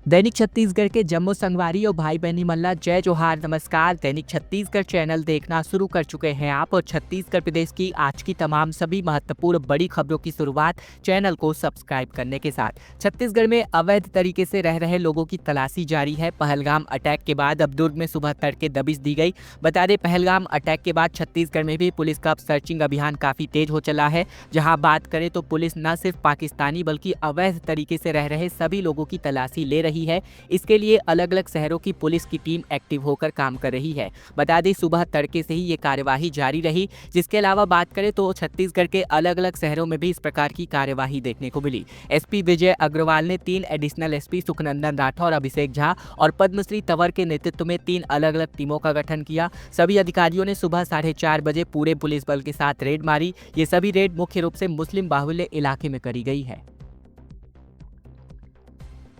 दैनिक छत्तीसगढ़ के जम्मू संगवारी और भाई बहनी मल्ला जय जोहार नमस्कार। दैनिक छत्तीसगढ़ चैनल देखना शुरू कर चुके हैं आप और छत्तीसगढ़ प्रदेश की आज की तमाम सभी महत्वपूर्ण बड़ी खबरों की शुरुआत चैनल को सब्सक्राइब करने के साथ। छत्तीसगढ़ में अवैध तरीके से रह रहे लोगों की तलाशी जारी है। पहलगाम अटैक के बाद अब दुर्ग में सुबह तड़के दबिश दी गई। बता दें, पहलगाम अटैक के बाद छत्तीसगढ़ में भी पुलिस का सर्चिंग अभियान काफी तेज हो चला है। जहां बात करें तो पुलिस न सिर्फ पाकिस्तानी बल्कि अवैध तरीके से रह रहे सभी लोगों की तलाशी ले रही है। इसके लिए अलग अलग शहरों की पुलिस की टीम एक्टिव होकर काम कर रही है। बता दें, सुबह तड़के से ही ये कार्यवाही जारी रही। जिसके अलावा बात करें तो छत्तीसगढ़ के अलग अलग शहरों में भी इस प्रकार की कार्यवाही देखने को मिली। एसपी विजय अग्रवाल ने 3 एडिशनल एसपी सुखनंदन राठौर, अभिषेक झा और पद्मश्री तंवर के नेतृत्व में 3 अलग अलग टीमों का गठन किया। सभी अधिकारियों ने सुबह 4:30 बजे पूरे पुलिस बल के साथ रेड मारी। ये सभी रेड मुख्य रूप से मुस्लिम बाहुल्य इलाके में करी गई है।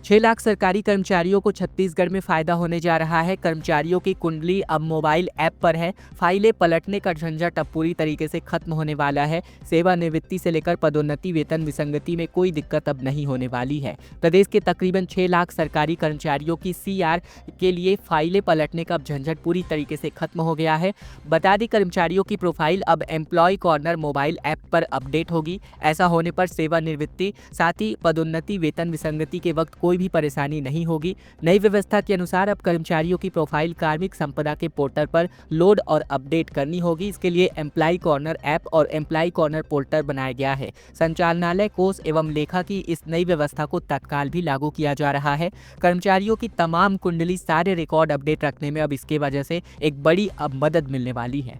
6 लाख सरकारी कर्मचारियों को छत्तीसगढ़ में फायदा होने जा रहा है। कर्मचारियों की कुंडली अब मोबाइल ऐप पर है। फाइलें पलटने का झंझट अब पूरी तरीके से खत्म होने वाला है। सेवानिवृत्ति से लेकर पदोन्नति वेतन विसंगति में कोई दिक्कत अब नहीं होने वाली है। प्रदेश के तकरीबन 6 लाख सरकारी कर्मचारियों की सीआर के लिए फाइलें पलटने का झंझट पूरी तरीके से खत्म हो गया है। बता दें, कर्मचारियों की प्रोफाइल अब एम्प्लॉय कॉर्नर मोबाइल ऐप पर अपडेट होगी। ऐसा होने पर सेवानिवृत्ति साथ ही पदोन्नति वेतन विसंगति के वक्त कोई भी परेशानी नहीं होगी। नई व्यवस्था के अनुसार अब कर्मचारियों की प्रोफाइल कार्मिक संपदा के पोर्टल पर लोड और अपडेट करनी होगी। इसके लिए एम्प्लॉय कॉर्नर ऐप और एम्प्लॉय कॉर्नर पोर्टल बनाया गया है। संचालनालय, कोष एवं लेखा की इस नई व्यवस्था को तत्काल भी लागू किया जा रहा है। कर्मचारियों की तमाम कुंडली सारे रिकॉर्ड अपडेट रखने में अब इसके वजह से एक बड़ी अब मदद मिलने वाली है।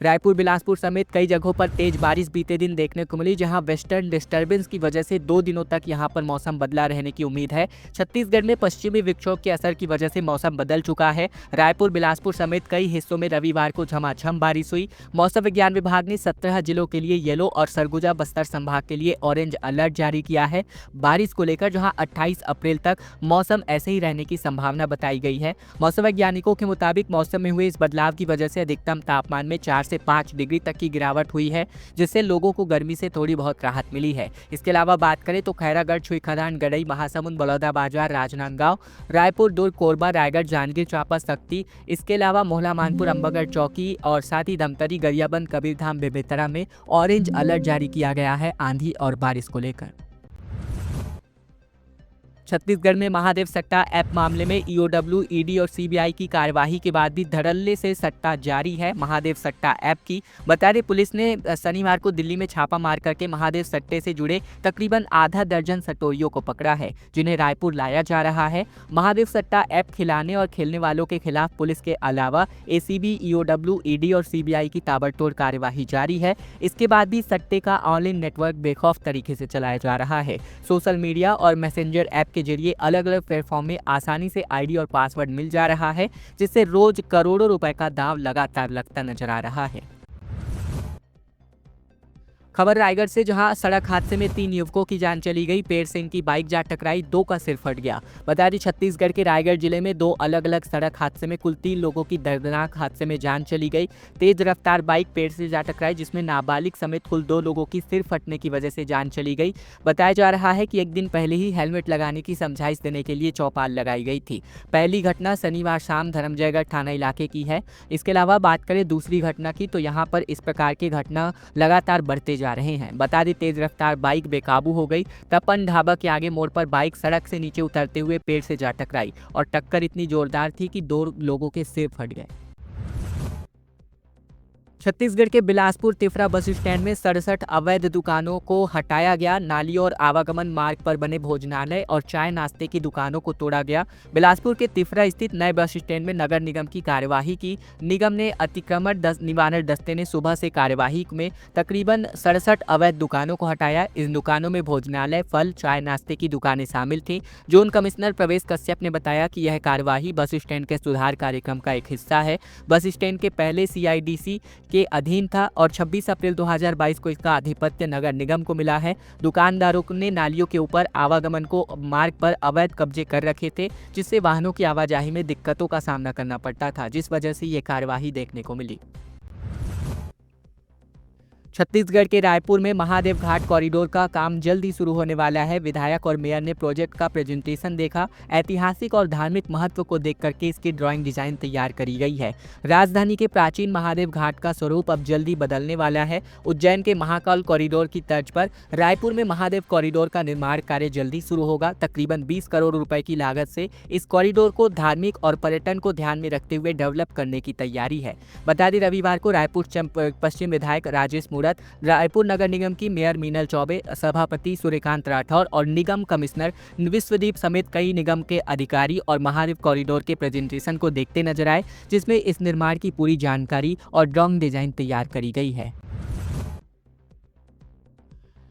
रायपुर, बिलासपुर समेत कई जगहों पर तेज बारिश बीते दिन देखने को मिली, जहां वेस्टर्न डिस्टर्बेंस की वजह से 2 दिनों तक यहां पर मौसम बदला रहने की उम्मीद है। छत्तीसगढ़ में पश्चिमी विक्षोभ के असर की वजह से मौसम बदल चुका है। रायपुर, बिलासपुर समेत कई हिस्सों में रविवार को झमाझम बारिश हुई। मौसम विज्ञान विभाग ने 17 जिलों के लिए येलो और सरगुजा बस्तर संभाग के लिए ऑरेंज अलर्ट जारी किया है बारिश को लेकर, जहाँ 28 अप्रैल तक मौसम ऐसे ही रहने की संभावना बताई गई है। मौसम वैज्ञानिकों के मुताबिक मौसम में हुए इस बदलाव की वजह से अधिकतम तापमान में 4 से 5 डिग्री तक की गिरावट हुई है, जिससे लोगों को गर्मी से थोड़ी बहुत राहत मिली है। इसके अलावा बात करें तो खैरागढ़, छुईखदान, गड़ई, महासमुंद, बलौदाबाजार, राजनांदगांव, रायपुर, दुर्ग, कोरबा, रायगढ़, जांजगीर चांपा, सक्ती, इसके अलावा मोहला, मानपुर, अंबागढ़, चौकी और साथ ही धमतरी, गरियाबंद, कबीरधाम, बेमेतरा में ऑरेंज अलर्ट जारी किया गया है आंधी और बारिश को लेकर। छत्तीसगढ़ में महादेव सट्टा ऐप मामले में ईओडब्ल्यू, ईडी और सीबीआई की कार्यवाही के बाद भी धड़ल्ले से सट्टा जारी है महादेव सट्टा ऐप की। बता दें, पुलिस ने शनिवार को दिल्ली में छापा मार करके महादेव सट्टे से जुड़े तकरीबन आधा दर्जन सट्टोरियों को पकड़ा है, जिन्हें रायपुर लाया जा रहा है। महादेव सट्टा ऐप खिलाने और खेलने वालों के खिलाफ पुलिस के अलावा एसीबी, ईओडब्ल्यू, ईडी और सीबीआई की ताबड़तोड़ कार्यवाही जारी है। इसके बाद भी सट्टे का ऑनलाइन नेटवर्क बेखौफ तरीके से चलाया जा रहा है। सोशल मीडिया और मैसेंजर ऐप के जरिए अलग अलग प्लेटफॉर्म में आसानी से आईडी और पासवर्ड मिल जा रहा है, जिससे रोज करोड़ों रुपए का दांव लगातार लगता नजर आ रहा है। खबर रायगढ़ से, जहां सड़क हादसे में 3 युवकों की जान चली गई। पेड़ से इनकी बाइक जा टकराई, 2 का सिर फट गया। बता दें, छत्तीसगढ़ के रायगढ़ जिले में 2 अलग अलग सड़क हादसे में कुल 3 लोगों की दर्दनाक हादसे में जान चली गई। तेज रफ्तार बाइक पेड़ से जा टकराई, जिसमें नाबालिग समेत कुल 2 लोगों की सिर फटने की वजह से जान चली गई। बताया जा रहा है कि एक दिन पहले ही हेलमेट लगाने की समझाइश देने के लिए चौपाल लगाई गई थी। पहली घटना शनिवार शाम धर्मजयगढ़ थाना इलाके की है। इसके अलावा बात करें दूसरी घटना की, तो यहाँ पर इस प्रकार की घटना लगातार बढ़ते जा रहे हैं। बता दें, तेज रफ्तार बाइक बेकाबू हो गई। तपन ढाबा के आगे मोड़ पर बाइक सड़क से नीचे उतरते हुए पेड़ से जा टकराई और टक्कर इतनी जोरदार थी कि 2 लोगों के सिर फट गए। छत्तीसगढ़ के बिलासपुर तिफरा बस स्टैंड में 67 अवैध दुकानों को हटाया गया। नाली और आवागमन मार्ग पर बने भोजनालय और चाय नाश्ते की दुकानों को तोड़ा गया। बिलासपुर के तिफरा स्थित नए बस स्टैंड में नगर निगम की कार्यवाही की। निगम ने अतिक्रमण निवारण दस्ते ने सुबह से कार्यवाही में तकरीबन 67 अवैध दुकानों को हटाया। इन दुकानों में भोजनालय, फल, चाय नाश्ते की दुकानें शामिल थी। जोन कमिश्नर प्रवेश कश्यप ने बताया कि यह कार्यवाही बस स्टैंड के सुधार कार्यक्रम का एक हिस्सा है। बस स्टैंड के पहले सीआईडीसी के अधीन था और 26 अप्रैल 2022 को इसका आधिपत्य नगर निगम को मिला है। दुकानदारों ने नालियों के ऊपर आवागमन को मार्ग पर अवैध कब्जे कर रखे थे, जिससे वाहनों की आवाजाही में दिक्कतों का सामना करना पड़ता था, जिस वजह से ये कार्यवाही देखने को मिली। छत्तीसगढ़ के रायपुर में महादेव घाट कॉरिडोर का काम जल्दी शुरू होने वाला है। विधायक और मेयर ने प्रोजेक्ट का प्रेजेंटेशन देखा। ऐतिहासिक और धार्मिक महत्व को देख करके इसकी ड्राइंग डिजाइन तैयार करी गई है। राजधानी के प्राचीन महादेव घाट का स्वरूप अब जल्दी बदलने वाला है। उज्जैन के महाकाल कॉरिडोर की तर्ज पर रायपुर में महादेव कॉरिडोर का निर्माण कार्य जल्दी शुरू होगा। तकरीबन 20 करोड़ रुपए की लागत से इस कॉरिडोर को धार्मिक और पर्यटन को ध्यान में रखते हुए डेवलप करने की तैयारी है। बता दें, रविवार को रायपुर पश्चिम विधायक राजेश मूरत, रायपुर नगर निगम की मेयर मीनल चौबे, सभापति सूर्यकांत राठौर और निगम कमिश्नर विश्वदीप समेत कई निगम के अधिकारी और महादेव कॉरिडोर के प्रेजेंटेशन को देखते नजर आए, जिसमें इस निर्माण की पूरी जानकारी और ड्राइंग डिजाइन तैयार करी गई है।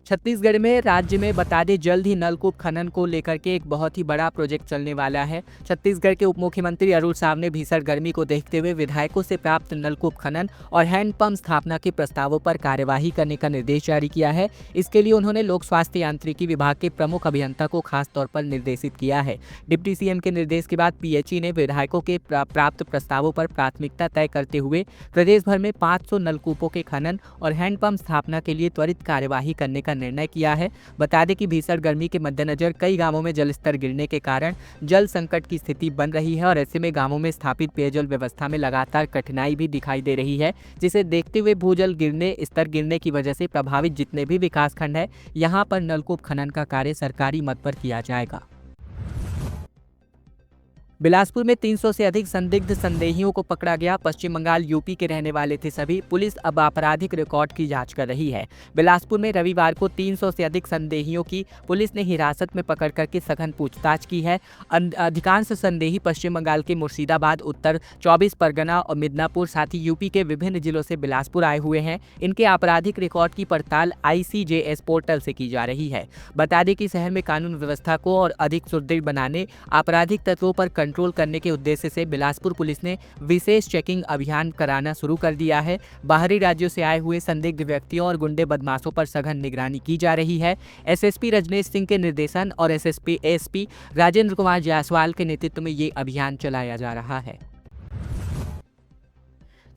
छत्तीसगढ़ में राज्य में बता दें, जल्द ही नलकूप खनन को लेकर के एक बहुत ही बड़ा प्रोजेक्ट चलने वाला है। छत्तीसगढ़ के उप मुख्यमंत्री अरुण साव ने भीषण गर्मी को देखते हुए विधायकों से प्राप्त नलकूप खनन और हैंडपंप स्थापना के प्रस्तावों पर कार्यवाही करने का निर्देश जारी किया है। इसके लिए उन्होंने लोक स्वास्थ्य यांत्रिकी विभाग के प्रमुख अभियंता को खास तौर पर निर्देशित किया है। डिप्टी सीएम के निर्देश के बाद पीएचई ने विधायकों के प्राप्त प्रस्तावों पर प्राथमिकता तय करते हुए प्रदेश भर में 500 नलकूपों के खनन और हैंडपंप स्थापना के लिए त्वरित कार्यवाही करने का निर्णय किया है। बता दें कि भीषण गर्मी के मद्देनजर कई गांवों में जलस्तर गिरने के कारण जल संकट की स्थिति बन रही है और ऐसे में गांवों में स्थापित पेयजल व्यवस्था में लगातार कठिनाई भी दिखाई दे रही है, जिसे देखते हुए भूजल स्तर गिरने की वजह से प्रभावित जितने भी विकासखंड है, यहां पर नलकूप खनन का कार्य सरकारी मद पर किया जाएगा। बिलासपुर में 300 से अधिक संदिग्ध संदेहियों को पकड़ा गया। पश्चिम बंगाल यूपी के रहने वाले थे सभी। पुलिस अब आपराधिक रिकॉर्ड की जांच कर रही है। बिलासपुर में रविवार को 300 से अधिक संदेहियों की पुलिस ने हिरासत में पकड़ करके सघन पूछताछ की है। अधिकांश संदेही पश्चिम बंगाल के मुर्शिदाबाद, उत्तर 24 परगना और मिदनापुर साथ ही यूपी के विभिन्न जिलों से बिलासपुर आए हुए हैं। इनके आपराधिक रिकॉर्ड की पड़ताल ICJS पोर्टल से की जा रही है। बता दें कि शहर में कानून व्यवस्था को और अधिक सुदृढ़ बनाने, आपराधिक तत्वों पर कंट्रोल करने के उद्देश्य से बिलासपुर पुलिस ने विशेष चेकिंग अभियान कराना शुरू कर दिया है। बाहरी राज्यों से आए हुए संदिग्ध व्यक्तियों और गुंडे बदमाशों पर सघन निगरानी की जा रही है। SSP रजनेश सिंह के निर्देशन और ASP राजेंद्र कुमार जायसवाल के नेतृत्व में ये अभियान चलाया जा रहा है।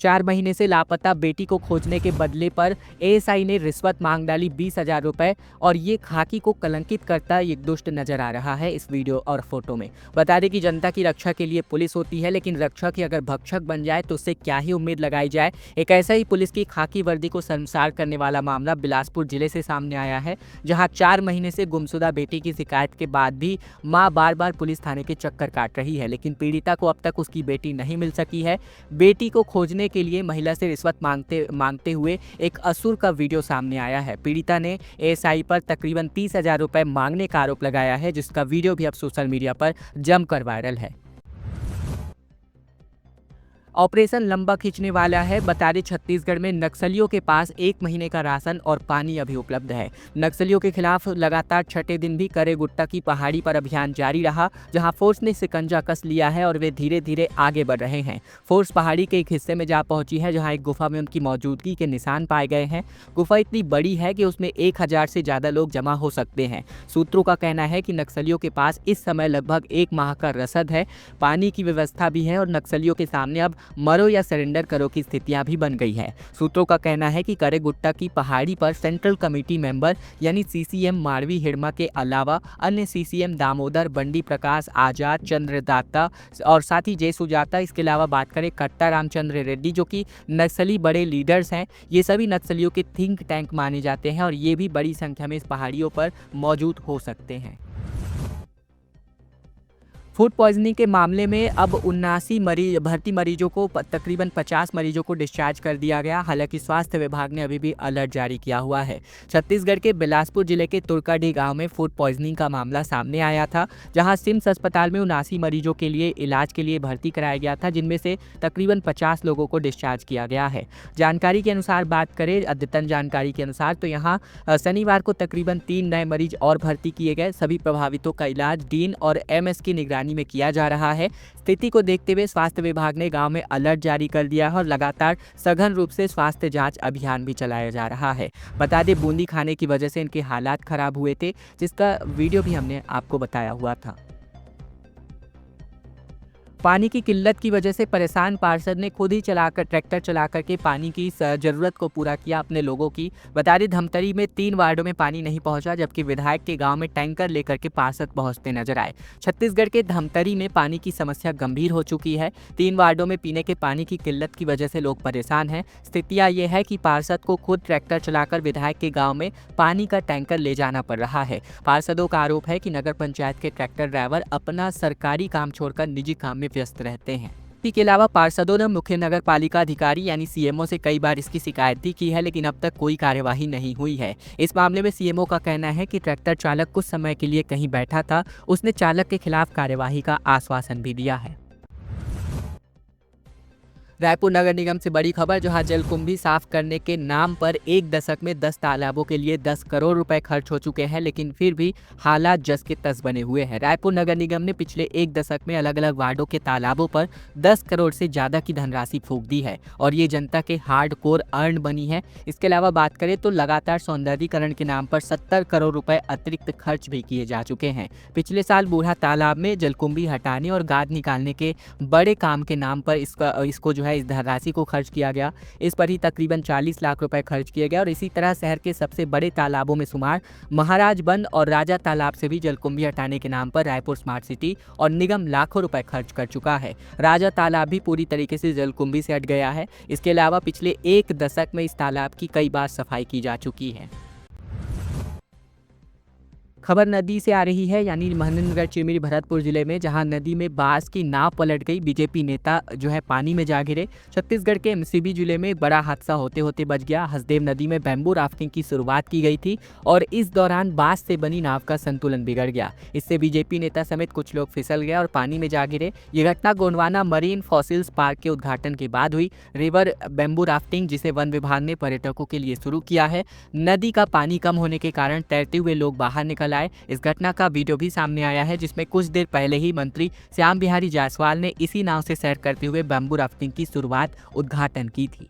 4 महीने से लापता बेटी को खोजने के बदले पर ASI ने रिश्वत मांग डाली 20,000 रुपए और ये खाकी को कलंकित करता एक दुष्ट नजर आ रहा है इस वीडियो और फोटो में। बता दें कि जनता की रक्षा के लिए पुलिस होती है, लेकिन रक्षक ही अगर भक्षक बन जाए तो उससे क्या ही उम्मीद लगाई जाए। एक ऐसा ही पुलिस की खाकी वर्दी को शर्मसार करने वाला मामला बिलासपुर जिले से सामने आया है, जहाँ 4 महीने से गुमशुदा बेटी की शिकायत के बाद भी माँ बार बार पुलिस थाने के चक्कर काट रही है, लेकिन पीड़िता को अब तक उसकी बेटी नहीं मिल सकी है। बेटी को खोजने के लिए महिला से रिश्वत मांगते हुए एक असुर का वीडियो सामने आया है। पीड़िता ने ASI पर तकरीबन 30,000 रुपए मांगने का आरोप लगाया है, जिसका वीडियो भी अब सोशल मीडिया पर जमकर वायरल है। ऑपरेशन लंबा खींचने वाला है। बता दें, छत्तीसगढ़ में नक्सलियों के पास 1 महीने का राशन और पानी अभी उपलब्ध है। नक्सलियों के खिलाफ लगातार छठे दिन भी करे गुट्टा की पहाड़ी पर अभियान जारी रहा, जहां फोर्स ने शिकंजा कस लिया है और वे धीरे धीरे आगे बढ़ रहे हैं। फोर्स पहाड़ी के एक हिस्से में जा पहुंची है, जहां एक गुफा में उनकी मौजूदगी के निशान पाए गए हैं। गुफा इतनी बड़ी है कि उसमें 1000 से ज्यादा लोग जमा हो सकते हैं। सूत्रों का कहना है कि नक्सलियों के पास इस समय लगभग 1 माह का रसद है, पानी की व्यवस्था भी है और नक्सलियों के सामने अब मरो या सरेंडर करो की स्थितियां भी बन गई है। सूत्रों का कहना है कि करे गुट्टा की पहाड़ी पर सेंट्रल कमेटी मेंबर यानी CCM मारवी हिड़मा के अलावा अन्य CCM दामोदर, बंडी प्रकाश, आजाद, चंद्रदाता और साथ ही जय सुजाता, इसके अलावा बात करें कट्टा रामचंद्र रेड्डी जो कि नक्सली बड़े लीडर्स हैं, ये सभी नक्सलियों के थिंक टैंक माने जाते हैं और ये भी बड़ी संख्या में इस पहाड़ियों पर मौजूद हो सकते हैं। फूड पॉइजनिंग के मामले में अब 79 भर्ती मरीजों को तकरीबन 50 मरीजों को डिस्चार्ज कर दिया गया। हालांकि स्वास्थ्य विभाग ने अभी भी अलर्ट जारी किया हुआ है। छत्तीसगढ़ के बिलासपुर जिले के तुर्काडीह गांव में फूड पॉइजनिंग का मामला सामने आया था, जहां सिम्स अस्पताल में 79 मरीजों के लिए इलाज के लिए भर्ती कराया गया था, जिनमें से तकरीबन 50 लोगों को डिस्चार्ज किया गया है। जानकारी के अनुसार बात करें, अद्यतन जानकारी के अनुसार तो यहाँ शनिवार को तकरीबन 3 नए मरीज और भर्ती किए गए। सभी प्रभावितों का इलाज डीन और MS की निगरानी में किया जा रहा है। स्थिति को देखते हुए स्वास्थ्य विभाग ने गांव में अलर्ट जारी कर दिया है और लगातार सघन रूप से स्वास्थ्य जांच अभियान भी चलाया जा रहा है। बता दें, बूंदी खाने की वजह से इनके हालात खराब हुए थे, जिसका वीडियो भी हमने आपको बताया हुआ था। पानी की किल्लत की वजह से परेशान पार्षद ने खुद ही ट्रैक्टर चलाकर के पानी की जरूरत को पूरा किया अपने लोगों की। बता दें धमतरी में 3 वार्डों में पानी नहीं पहुंचा, जबकि विधायक के गांव में टैंकर लेकर के पार्षद पहुंचते नजर आए। छत्तीसगढ़ के धमतरी में पानी की समस्या गंभीर हो चुकी है। 3 वार्डों में पीने के पानी की किल्लत की वजह से लोग परेशान हैं। स्थितियां ये है कि पार्षद को खुद ट्रैक्टर चलाकर विधायक के गाँव में पानी का टैंकर ले जाना पड़ रहा है। पार्षदों का आरोप है कि नगर पंचायत के ट्रैक्टर ड्राइवर अपना सरकारी काम छोड़कर निजी काम में व्यस्त रहते हैं। इसके अलावा पार्षदों ने मुख्य नगर पालिका अधिकारी यानी सीएमओ से कई बार इसकी शिकायत भी की है, लेकिन अब तक कोई कार्यवाही नहीं हुई है। इस मामले में सीएमओ का कहना है कि ट्रैक्टर चालक कुछ समय के लिए कहीं बैठा था, उसने चालक के खिलाफ कार्यवाही का आश्वासन भी दिया है। रायपुर नगर निगम से बड़ी खबर, जहां जलकुंभी साफ करने के नाम पर 1 दशक में 10 तालाबों के लिए 10 करोड़ रुपए खर्च हो चुके हैं, लेकिन फिर भी हालात जस के तस बने हुए हैं। रायपुर नगर निगम ने पिछले 1 दशक में अलग अलग वार्डों के तालाबों पर 10 करोड़ से ज्यादा की धनराशि फूंक दी है और ये जनता के हार्डकोर अर्न बनी है। इसके अलावा बात करें तो लगातार सौंदर्यीकरण के नाम पर 70 करोड़ रुपए अतिरिक्त खर्च भी किए जा चुके हैं। पिछले साल बूढ़ा तालाब में जलकुंभी हटाने और गाद निकालने के बड़े काम के नाम पर इसको जो है इस धनराशि को खर्च किया गया। इस पर ही तकरीबन 40 लाख रुपए खर्च किए गए और इसी तरह शहर के सबसे बड़े तालाबों में शुमार महाराज बंद और राजा तालाब से भी जलकुंभी हटाने के नाम पर रायपुर स्मार्ट सिटी और निगम लाखों रुपए खर्च कर चुका है। राजा तालाब भी पूरी तरीके से जलकुंभी से हट गया है। इसके अलावा पिछले 1 दशक में इस तालाब की कई बार सफाई की जा चुकी है। खबर नदी से आ रही है, यानी महेंद्रगढ़ चिरमिरी भरतपुर जिले में, जहां नदी में बास की नाव पलट गई। बीजेपी नेता जो है पानी में जा गिरे। छत्तीसगढ़ के एमसीबी जिले में बड़ा हादसा होते होते बच गया। हसदेव नदी में बैम्बू राफ्टिंग की शुरुआत की गई थी और इस दौरान बास से बनी नाव का संतुलन बिगड़ गया। इससे बीजेपी नेता समेत कुछ लोग फिसल गए और पानी में जा गिरे। ये घटना गोंडवाना मरीन फॉसिल्स पार्क के उद्घाटन के बाद हुई। रिवर बैम्बू राफ्टिंग, जिसे वन विभाग ने पर्यटकों के लिए शुरू किया है, नदी का पानी कम होने के कारण तैरते हुए लोग बाहर निकल आए। इस घटना का वीडियो भी सामने आया है, जिसमें कुछ देर पहले ही मंत्री श्याम बिहारी जायसवाल ने इसी नाव से सैर करते हुए बैम्बू राफ्टिंग की शुरुआत उद्घाटन की थी।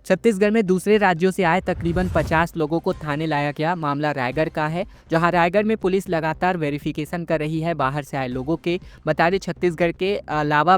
छत्तीसगढ़ में दूसरे राज्यों से आए तकरीबन 50 लोगों को थाने लाया गया। मामला रायगढ़ का है, जहां रायगढ़ में पुलिस लगातार वेरिफिकेशन कर रही है बाहर से आए लोगों के। बता दें छत्तीसगढ़ के अलावा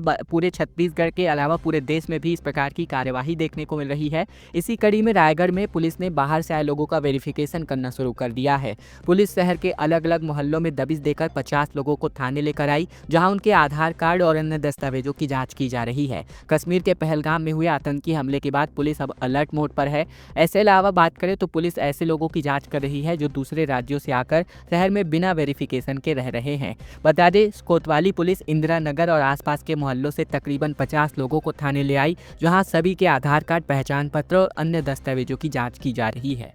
पूरे देश में भी इस प्रकार की कार्यवाही देखने को मिल रही है। इसी कड़ी में रायगढ़ में पुलिस ने बाहर से आए लोगों का वेरिफिकेशन करना शुरू कर दिया है। पुलिस शहर के अलग अलग मोहल्लों में दबिश देकर 50 लोगों को थाने लेकर आई, जहाँ उनके आधार कार्ड और अन्य दस्तावेजों की जाँच की जा रही है। कश्मीर के पहलगाम में हुए आतंकी हमले के बाद पुलिस अब अलर्ट मोड पर है। ऐसे अलावा बात करें तो पुलिस ऐसे लोगों की जांच कर रही है जो दूसरे राज्यों से आकर शहर में बिना वेरिफिकेशन के रह रहे हैं। बता दें कोतवाली पुलिस इंदिरा नगर और आसपास के मोहल्लों से तकरीबन 50 लोगों को थाने ले आई, जहां सभी के आधार कार्ड, पहचान पत्र और अन्य दस्तावेजों की जांच की जा रही है।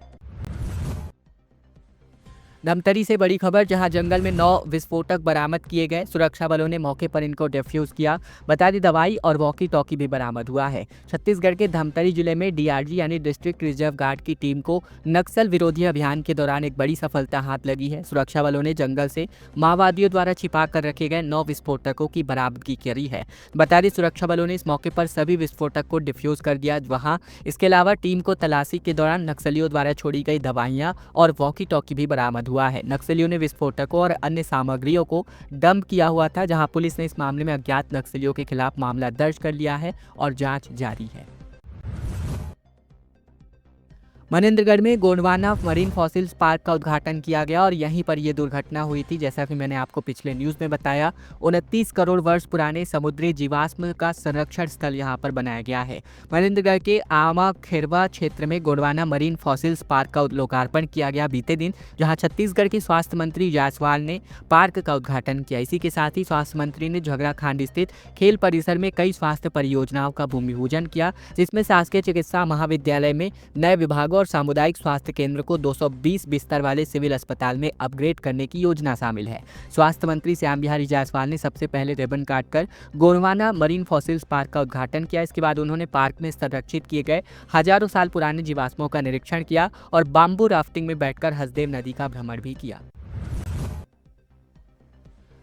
धमतरी से बड़ी खबर, जहां जंगल में 9 विस्फोटक बरामद किए गए। सुरक्षा बलों ने मौके पर इनको डिफ्यूज किया। बता दी दवाई और वॉकी टॉकी भी बरामद हुआ है। छत्तीसगढ़ के धमतरी जिले में डीआरजी यानी डिस्ट्रिक्ट रिजर्व गार्ड की टीम को नक्सल विरोधी अभियान के दौरान एक बड़ी सफलता हाथ लगी है। सुरक्षा बलों ने जंगल से माओवादियों द्वारा छिपा कर रखे गए 9 विस्फोटकों की बरामदगी करी है। बता दी सुरक्षा बलों ने इस मौके पर सभी विस्फोटक को डिफ्यूज कर दिया। वहाँ इसके अलावा टीम को तलाशी के दौरान नक्सलियों द्वारा छोड़ी गई दवाइयाँ और वॉकी टॉकी भी बरामद हुआ है। नक्सलियों ने विस्फोटकों और अन्य सामग्रियों को डंप किया हुआ था, जहां पुलिस ने इस मामले में अज्ञात नक्सलियों के खिलाफ मामला दर्ज कर लिया है और जांच जारी है। मनेंद्रगढ़ में गोंडवाना मरीन फॉसिल्स पार्क का उद्घाटन किया गया और यहीं पर यह दुर्घटना हुई थी। जैसा कि मैंने आपको पिछले न्यूज़ में बताया, 29 करोड़ वर्ष पुराने समुद्री जीवाश्म का संरक्षण स्थल यहां पर बनाया गया है। मनेंद्रगढ़ के आमा खेरवा क्षेत्र में गोंडवाना मरीन फॉसिल्स पार्क का लोकार्पण किया गया बीते दिन, जहां छत्तीसगढ़ के स्वास्थ्य मंत्री जायसवाल ने पार्क का उद्घाटन किया। इसी के साथ ही स्वास्थ्य मंत्री ने झगड़ाखांड स्थित खेल परिसर में कई स्वास्थ्य परियोजनाओं का भूमि पूजन किया, जिसमें शासकीय चिकित्सा महाविद्यालय में नए विभागों और सामुदायिक स्वास्थ्य केंद्र को 220 बिस्तर वाले सिविल अस्पताल में अपग्रेड करने की योजना शामिल है। स्वास्थ्य मंत्री श्याम बिहारी जायसवाल ने सबसे पहले रिबन काटकर गोंडवाना मरीन फॉसिल्स पार्क का उद्घाटन किया। इसके बाद उन्होंने पार्क में संरक्षित किए गए हजारों साल पुराने जीवाश्मों का निरीक्षण किया और बाम्बू राफ्टिंग में बैठकर हसदेव नदी का भ्रमण भी किया।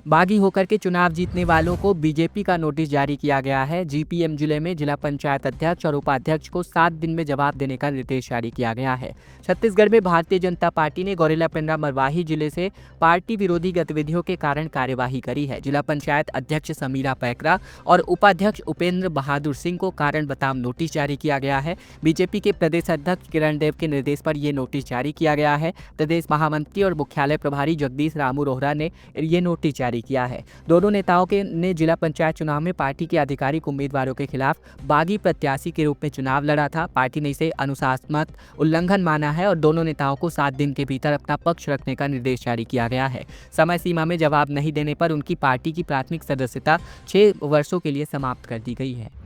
बागी होकर के चुनाव जीतने वालों को बीजेपी का नोटिस जारी किया गया है। जीपीएम जिले में जिला पंचायत अध्यक्ष और उपाध्यक्ष को 7 दिन में जवाब देने का निर्देश जारी किया गया है। छत्तीसगढ़ में भारतीय जनता पार्टी ने गौरेला पेंड्रा मरवाही जिले से पार्टी विरोधी गतिविधियों के कारण कार्यवाही करी है। जिला पंचायत अध्यक्ष समीरा पैकरा और उपाध्यक्ष उपेंद्र बहादुर सिंह को कारण बताओ नोटिस जारी किया गया है। बीजेपी के प्रदेश अध्यक्ष किरण देव के निर्देश पर यह नोटिस जारी किया गया है। प्रदेश महामंत्री और मुख्यालय प्रभारी जगदीश रामू रोहरा ने यह नोटिस जारी किया है। दोनों नेताओं ने जिला पंचायत चुनाव में पार्टी के आधिकारिक उम्मीदवारों के खिलाफ बागी प्रत्याशी के रूप में चुनाव लड़ा था। पार्टी ने इसे अनुशासनात्मक उल्लंघन माना है और दोनों नेताओं को 7 दिन के भीतर अपना पक्ष रखने का निर्देश जारी किया गया है। समय सीमा में जवाब नहीं देने पर उनकी पार्टी की प्राथमिक सदस्यता 6 वर्षों के लिए समाप्त कर दी गई है।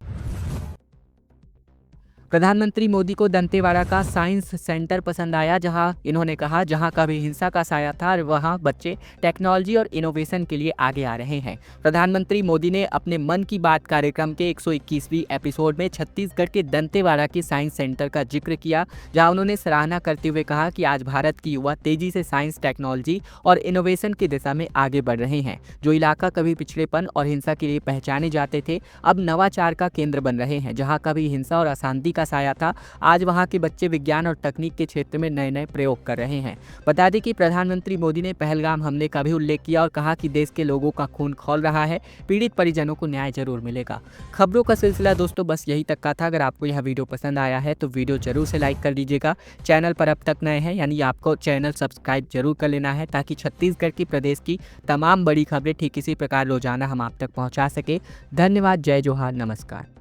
प्रधानमंत्री मोदी को दंतेवाड़ा का साइंस सेंटर पसंद आया, जहां इन्होंने कहा जहां कभी हिंसा का साया था वहां बच्चे टेक्नोलॉजी और इनोवेशन के लिए आगे आ रहे हैं। प्रधानमंत्री मोदी ने अपने मन की बात कार्यक्रम के 121वीं एपिसोड में छत्तीसगढ़ के दंतेवाड़ा के साइंस सेंटर का जिक्र किया, जहां उन्होंने सराहना करते हुए कहा कि आज भारत की युवा तेजी से साइंस, टेक्नोलॉजी और इनोवेशन की दिशा में आगे बढ़ रहे हैं। जो इलाका कभी पिछड़ेपन और हिंसा के लिए पहचाने जाते थे, अब नवाचार का केंद्र बन रहे हैं। जहाँ कभी हिंसा और अशांति का साया था, आज वहां के बच्चे विज्ञान और तकनीक के क्षेत्र में नए नए प्रयोग कर रहे हैं। बता दें कि प्रधानमंत्री मोदी ने पहलगाम हमले का भी उल्लेख किया और कहा कि देश के लोगों का खून खौल रहा है, पीड़ित परिजनों को न्याय जरूर मिलेगा। खबरों का सिलसिला दोस्तों बस यही तक का था। अगर आपको यह वीडियो पसंद आया है तो वीडियो जरूर से लाइक कर दीजिएगा। चैनल पर अब तक नए हैं यानी आपको चैनल सब्सक्राइब जरूर कर लेना है, ताकि छत्तीसगढ़ की प्रदेश की तमाम बड़ी खबरें ठीक इसी प्रकार रोजाना हम आप तक पहुंचा सके। धन्यवाद। जय जोहार। नमस्कार।